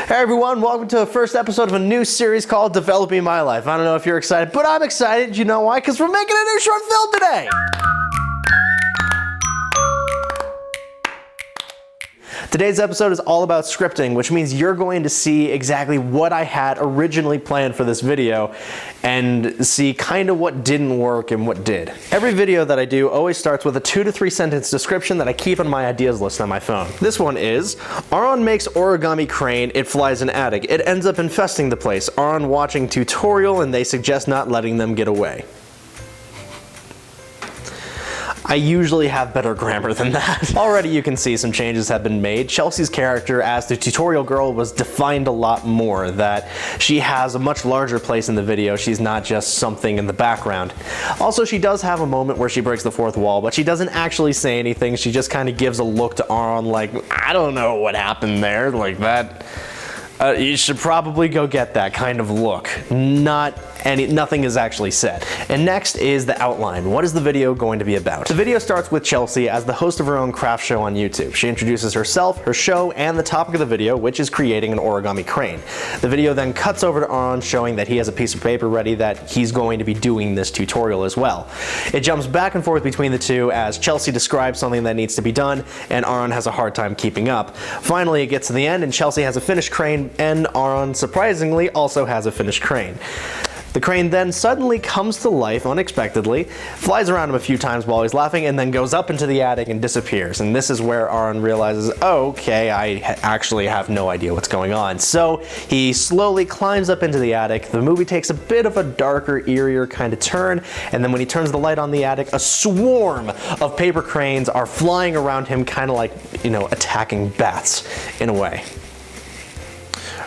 Hey everyone, welcome to the first episode of a new series called Developing My Life. I don't know if you're excited, but I'm excited. You know why? Because we're making a new short film today! Today's episode is all about scripting, which means you're going to see exactly what I had originally planned for this video and see kind of what didn't work and what did. Every video that I do always starts with a 2 to 3 sentence description that I keep on my ideas list on my phone. This one is, Aron makes origami crane, it flies in attic. It ends up infesting the place. Aron watching tutorial and they suggest not letting them get away. I usually have better grammar than that. Already you can see some changes have been made. Chelsea's character as the tutorial girl was defined a lot more, that she has a much larger place in the video. She's not just something in the background. Also, she does have a moment where she breaks the fourth wall, but she doesn't actually say anything. She just kind of gives a look to Aron like, I don't know what happened there, like that. You should probably go get that kind of look. Nothing is actually said. And next is the outline. What is the video going to be about? The video starts with Chelsea as the host of her own craft show on YouTube. She introduces herself, her show, and the topic of the video, which is creating an origami crane. The video then cuts over to Aron showing that he has a piece of paper ready that he's going to be doing this tutorial as well. It jumps back and forth between the two as Chelsea describes something that needs to be done and Aron has a hard time keeping up. Finally, it gets to the end and Chelsea has a finished crane and Aron, surprisingly, also has a finished crane. The crane then suddenly comes to life unexpectedly, flies around him a few times while he's laughing, and then goes up into the attic and disappears. And this is where Aron realizes, oh, okay, I actually have no idea what's going on. So he slowly climbs up into the attic. The movie takes a bit of a darker, eerier kind of turn, and then when he turns the light on the attic, a swarm of paper cranes are flying around him, kind of like, you know, attacking bats in a way.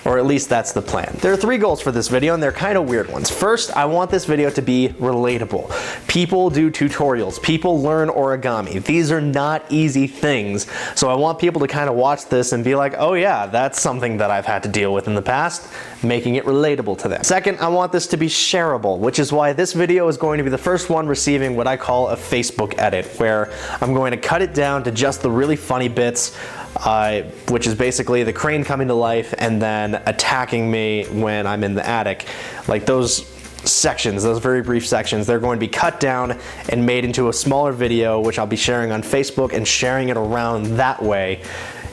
Or at least that's the plan. There are 3 goals for this video and they're kind of weird ones. First, I want this video to be relatable. People do tutorials, people learn origami. These are not easy things. So I want people to kind of watch this and be like, oh yeah, that's something that I've had to deal with in the past, making it relatable to them. Second, I want this to be shareable, which is why this video is going to be the first one receiving what I call a Facebook edit, where I'm going to cut it down to just the really funny bits, which is basically the crane coming to life and then attacking me when I'm in the attic. Like those sections, those very brief sections, they're going to be cut down and made into a smaller video, which I'll be sharing on Facebook and sharing it around that way.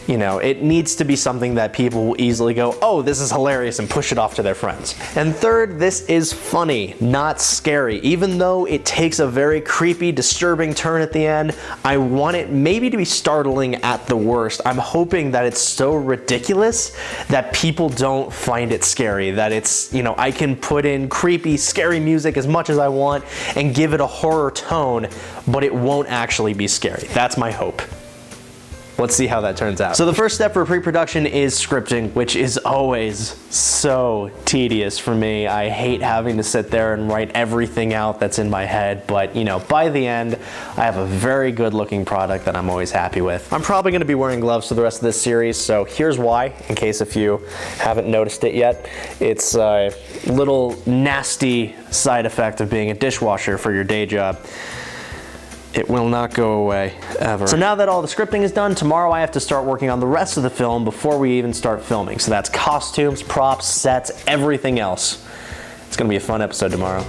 You know, it needs to be something that people will easily go, oh, this is hilarious, and push it off to their friends. And third, this is funny, not scary. Even though it takes a very creepy, disturbing turn at the end, I want it maybe to be startling at the worst. I'm hoping that it's so ridiculous that people don't find it scary, that it's, you know, I can put in creepy, scary music as much as I want and give it a horror tone, but it won't actually be scary. That's my hope. Let's see how that turns out. So the first step for pre-production is scripting, which is always so tedious for me. I hate having to sit there and write everything out that's in my head, but you know, by the end, I have a very good looking product that I'm always happy with. I'm probably gonna be wearing gloves for the rest of this series, so here's why, in case if you haven't noticed it yet. It's a little nasty side effect of being a dishwasher for your day job. It will not go away, ever. So now that all the scripting is done, tomorrow I have to start working on the rest of the film before we even start filming. So that's costumes, props, sets, everything else. It's gonna be a fun episode tomorrow.